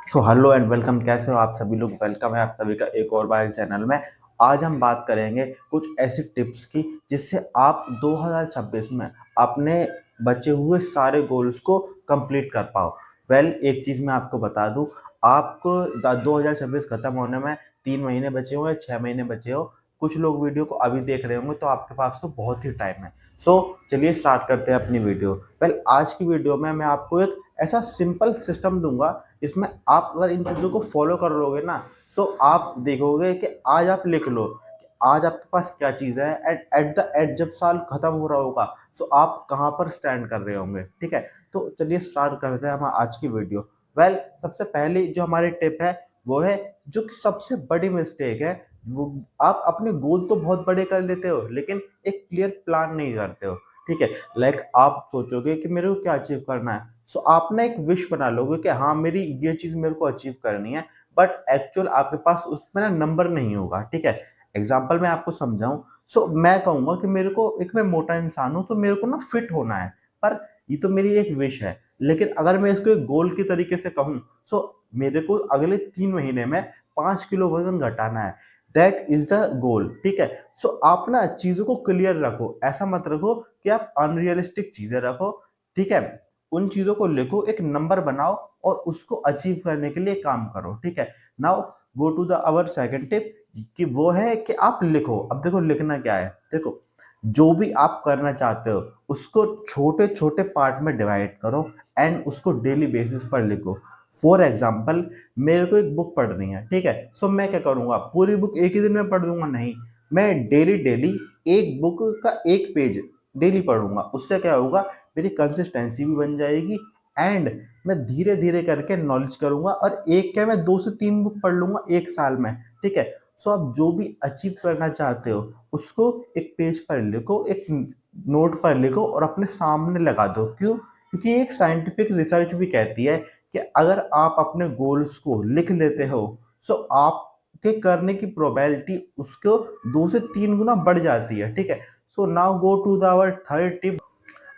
So hello and welcome. कैसे हो आप सभी लोग? वेलकम है आप सभी का एक और बार चैनल में। आज हम बात करेंगे कुछ ऐसी टिप्स की जिससे आप 2026 में अपने बचे हुए सारे गोल्स को कंप्लीट कर पाओ। एक चीज़ मैं आपको बता दूं, आपको 2026 खत्म होने में 3 महीने बचे हो या 6 महीने बचे हो। कुछ लोग वीडियो को अभी देख रहे होंगे तो आपके पास तो बहुत ही टाइम है। सो चलिए स्टार्ट करते हैं अपनी वीडियो। आज की वीडियो में मैं आपको एक ऐसा सिंपल सिस्टम दूंगा, इसमें आप अगर इन चीज़ों को फॉलो कर लोगे ना, तो आप देखोगे कि आज आप लिख लो कि आज आपके पास क्या चीज़ है, एट एट द एंड जब साल खत्म हो रहा होगा तो आप कहाँ पर स्टैंड कर रहे होंगे। ठीक है, तो चलिए स्टार्ट करते हैं हम आज की वीडियो। सबसे पहली जो हमारी टिप है वो है, जो कि सबसे बड़ी मिस्टेक है वो, आप अपने गोल तो बहुत बड़े कर लेते हो लेकिन एक क्लियर प्लान नहीं करते हो। ठीक है, आप सोचोगे कि मेरे को क्या अचीव करना है, सो आप ना एक विश बना लोगे कि हाँ मेरी ये चीज मेरे को अचीव करनी है, बट एक्चुअल आपके पास उसमें ना नंबर नहीं होगा। ठीक है, एग्जाम्पल मैं आपको समझाऊं। मैं कहूंगा कि मेरे को, एक मैं मोटा इंसान हूं तो मेरे को ना फिट होना है, पर ये तो मेरी एक विश है। लेकिन अगर मैं इसको एक गोल की तरीके से कहूँ, सो मेरे को अगले 3 महीने में 5 किलो वजन घटाना है। That is the goal. ठीक है, आप ना चीजों को क्लियर रखो, ऐसा मत रखो कि आप अनरियलिस्टिक चीजें रखो। ठीक है, उन चीजों को लिखो, एक नंबर बनाओ और उसको अचीव करने के लिए काम करो। ठीक है, now go to the our second tip, कि वो है कि आप लिखो। अब देखो लिखना क्या है, देखो जो भी आप करना चाहते हो उसको छोटे छोटे पार्ट में डिवाइड करो एंड उसको डेली बेसिस पर लिखो। फॉर एग्जाम्पल, मेरे को एक बुक पढ़नी है। ठीक है, मैं क्या करूंगा, पूरी बुक एक ही दिन में पढ़ दूंगा? नहीं, मैं डेली डेली एक बुक का एक पेज डेली पढ़ूंगा। उससे क्या होगा, मेरी कंसिस्टेंसी भी बन जाएगी एंड मैं धीरे धीरे करके नॉलेज करूंगा, और एक क्या, मैं 2 से 3 बुक पढ़ लूंगा एक साल में। ठीक है, आप जो भी अचीव करना चाहते हो उसको एक पेज पर लिखो, एक नोट पर लिखो और अपने सामने लगा दो। क्यों? क्योंकि एक साइंटिफिक रिसर्च भी कहती है कि अगर आप अपने गोल्स को लिख लेते हो, आपके करने की प्रोबेबिलिटी उसको 2 से 3 गुना बढ़ जाती है। ठीक है, now go to the our third tip,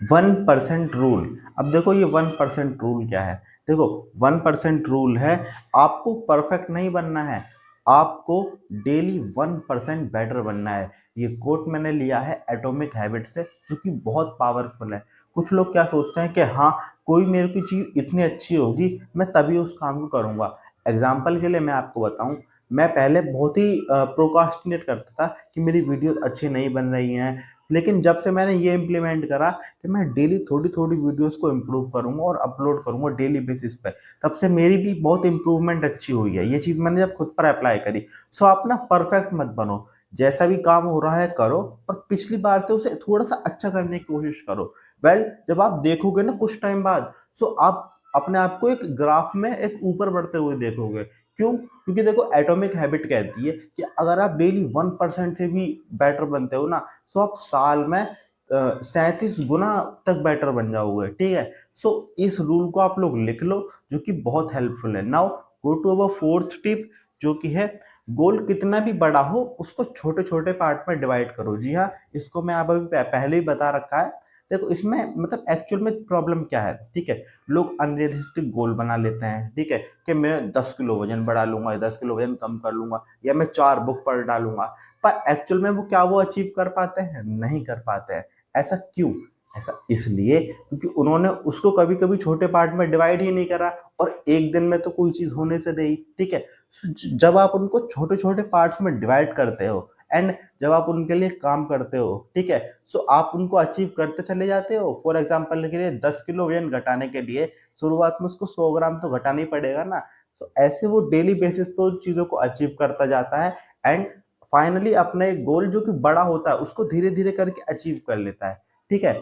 1% rule. अब देखो ये 1% रूल क्या है। देखो 1% रूल है, आपको परफेक्ट नहीं बनना है, आपको डेली 1% बेटर बनना है। ये कोट मैंने लिया है एटॉमिक हैबिट से, जो कि बहुत पावरफुल है। कुछ लोग क्या सोचते हैं कि हाँ, कोई मेरे की चीज इतनी अच्छी होगी मैं तभी उस काम को करूंगा। एग्जाम्पल के लिए मैं आपको बताऊं, मैं पहले बहुत ही प्रोकास्टिनेट करता था कि मेरी वीडियो अच्छी नहीं बन रही हैं, लेकिन जब से मैंने ये इम्प्लीमेंट करा कि मैं डेली थोड़ी थोड़ी वीडियोस को इम्प्रूव करूंगा और अपलोड करूंगा डेली बेसिस पे, तब से मेरी भी बहुत इंप्रूवमेंट अच्छी हुई है। ये चीज मैंने जब खुद पर अप्लाई करी। आप ना परफेक्ट मत बनो, जैसा भी काम हो रहा है करो, और पिछली बार से उसे थोड़ा सा अच्छा करने की कोशिश करो। जब आप देखोगे ना कुछ टाइम बाद, आप अपने आप को एक ग्राफ में एक ऊपर बढ़ते हुए देखोगे। क्यों? क्योंकि देखो एटॉमिक हैबिट कहती है कि अगर आप डेली 1% से भी बेटर बनते हो ना, आप साल में 37 गुना तक बेटर बन जाओगे। ठीक है, इस रूल को आप लोग लिख लो, जो कि बहुत हेल्पफुल है। Now go to our fourth tip, जो कि है, गोल कितना भी बड़ा हो उसको छोटे छोटे पार्ट में डिवाइड करो। जी हाँ, इसको मैं आप अभी पहले ही बता रखा है। देखो इसमें मतलब एक्चुअल में प्रॉब्लम क्या है। ठीक है, लोग अनरियलिस्टिक गोल बना लेते हैं। ठीक है, कि मैं 10 किलो वजन बढ़ा लूंगा, 10 किलो वजन कम कर लूंगा, या मैं 4 बुक पढ़ डालूंगा, पर एक्चुअल में वो क्या वो अचीव कर पाते हैं? नहीं कर पाते हैं। ऐसा क्यों? ऐसा इसलिए क्योंकि उन्होंने उसको कभी कभी छोटे पार्ट में डिवाइड ही नहीं करा, और एक दिन में तो कोई चीज होने से नहीं। ठीक है, जब आप उनको छोटे छोटे पार्ट्स में डिवाइड करते हो एंड जब आप उनके लिए काम करते हो, ठीक है, आप उनको अचीव करते चले जाते हो। फॉर एग्जाम्पल के लिए 10 किलो वजन घटाने के लिए शुरुआत में उसको 100 ग्राम तो घटाना ही पड़ेगा ना। ऐसे वो डेली बेसिस पे उन चीजों को अचीव करता जाता है एंड फाइनली अपना एक गोल जो कि बड़ा होता है उसको धीरे धीरे करके अचीव कर लेता है। ठीक है,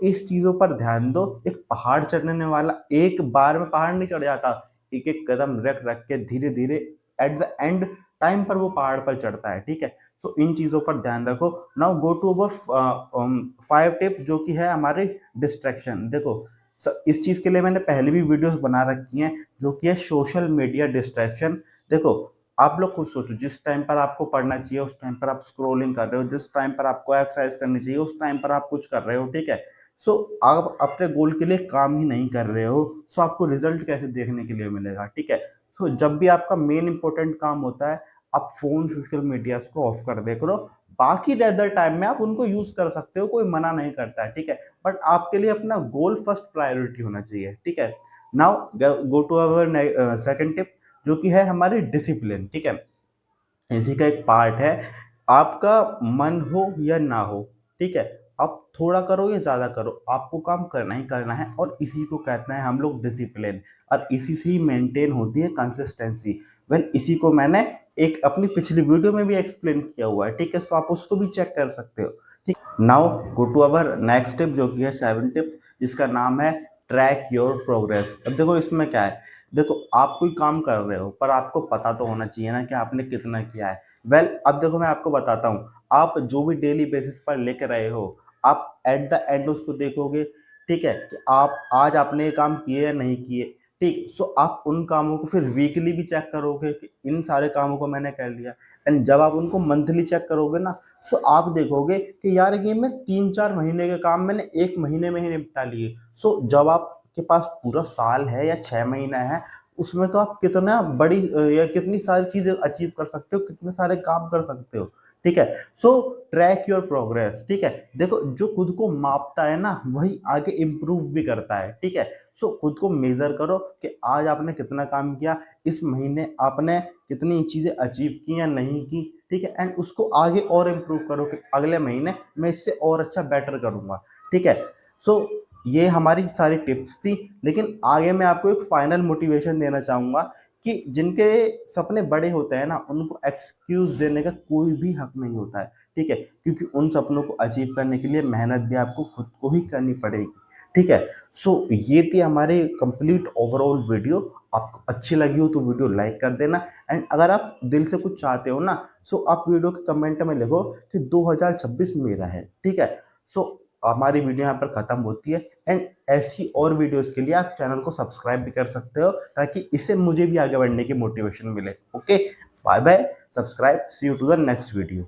इस चीजों पर ध्यान दो। एक पहाड़ चढ़ने वाला एक बार में पहाड़ नहीं चढ़ जाता, एक एक कदम रख रख के धीरे धीरे एट द एंड टाइम पर वो पहाड़ पर चढ़ता है। ठीक है, इन चीजों पर ध्यान रखो। Now go to our 5 tip, जो कि है हमारे डिस्ट्रैक्शन। देखो इस चीज के लिए मैंने पहले भी वीडियोस बना रखी हैं, जो कि है सोशल मीडिया डिस्ट्रैक्शन। देखो आप लोग खुद सोचो, जिस टाइम पर आपको पढ़ना चाहिए उस टाइम पर आप स्क्रोलिंग कर रहे हो, जिस टाइम पर आपको एक्सरसाइज करनी चाहिए उस टाइम पर आप कुछ कर रहे हो। ठीक है, आप अपने गोल के लिए काम ही नहीं कर रहे हो, आपको रिजल्ट कैसे देखने के लिए मिलेगा? ठीक है, सो जब भी आपका मेन इंपॉर्टेंट काम होता है, आप फ़ोन, सोशल मीडियाज़ को ऑफ कर दिया करो। बाकी रेदर टाइम में आप उनको यूज़ कर सकते हो, कोई मना नहीं करता है, ठीक है? बट आपके लिए अपना गोल फर्स्ट प्रायोरिटी होना चाहिए, ठीक है? Now go to our second tip, जो कि है हमारी डिसिप्लिन, ठीक है? इसी का एक पार्ट है, आपका मन हो या ना हो, ठीक है? आप थोड़ा करो या ज़्यादा करो, आपको काम करना ही करना है, और इसी को कहते हैं हम लोग डिसिप्लिन, और इसी से ही मेंटेन होती है कंसिस्टेंसी। वेल, इसी को मैंने एक अपनी पिछली वीडियो में भी एक्सप्लेन किया हुआ है, ठीक है? सो आप उसको भी चेक कर सकते हो, ठीक? Now go to our next tip, जो कि है 7 टिप, जिसका नाम है ट्रैक योर प्रोग्रेस। अब देखो इसमें क्या है, देखो आप कोई काम कर रहे हो, पर आपको पता तो होना चाहिए ना कि आपने कितना किया है। वेल, अब देखो मैं आपको बताता हूँ, आप जो भी डेली बेसिस पर लेकर रहे हो, आप एट द एंड उसको देखोगे, ठीक है? कि आप आज आपने ये काम किए या नहीं किए, ठीक? सो आप उन कामों को फिर वीकली भी चेक करोगे कि इन सारे कामों को मैंने कर लिया, एंड जब आप उनको मंथली चेक करोगे ना, सो आप देखोगे कि यार ये मैं 3-4 महीने के काम मैंने 1 महीने में ही निपटा लिए। सो जब आपके पास पूरा साल है या 6 महीना है, उसमें तो आप कितना बड़ी या कितनी सारी चीज़ें अचीव कर सकते हो, कितने सारे काम कर सकते हो, ठीक है? सो ट्रैक योर प्रोग्रेस, ठीक है? देखो जो खुद को मापता है ना, वही आगे इम्प्रूव भी करता है, ठीक है? सो खुद को मेज़र करो कि आज आपने कितना काम किया, इस महीने आपने कितनी चीज़ें अचीव की या नहीं की, ठीक है? एंड उसको आगे और इम्प्रूव करो कि अगले महीने मैं इससे और अच्छा बेटर करूँगा, ठीक है? सो ये हमारी सारी टिप्स थी, लेकिन आगे मैं आपको एक फाइनल मोटिवेशन देना चाहूँगा कि जिनके सपने बड़े होते हैं ना, उनको एक्सक्यूज़ देने का कोई भी हक नहीं होता है, ठीक है? क्योंकि उन सपनों को अचीव करने के लिए मेहनत भी आपको खुद को ही करनी पड़ेगी, ठीक है? सो ये थी हमारी कंप्लीट ओवरऑल वीडियो। आपको अच्छी लगी हो तो वीडियो लाइक कर देना, एंड अगर आप दिल से कुछ चाहते हो ना, सो आप वीडियो के कमेंट में लिखो कि 2026 मेरा है, ठीक है? सो हमारी वीडियो यहाँ पर ख़त्म होती है, एंड ऐसी और वीडियोस के लिए आप चैनल को सब्सक्राइब भी कर सकते हो, ताकि इससे मुझे भी आगे बढ़ने की मोटिवेशन मिले। Okay, bye bye, subscribe, see you to the next video.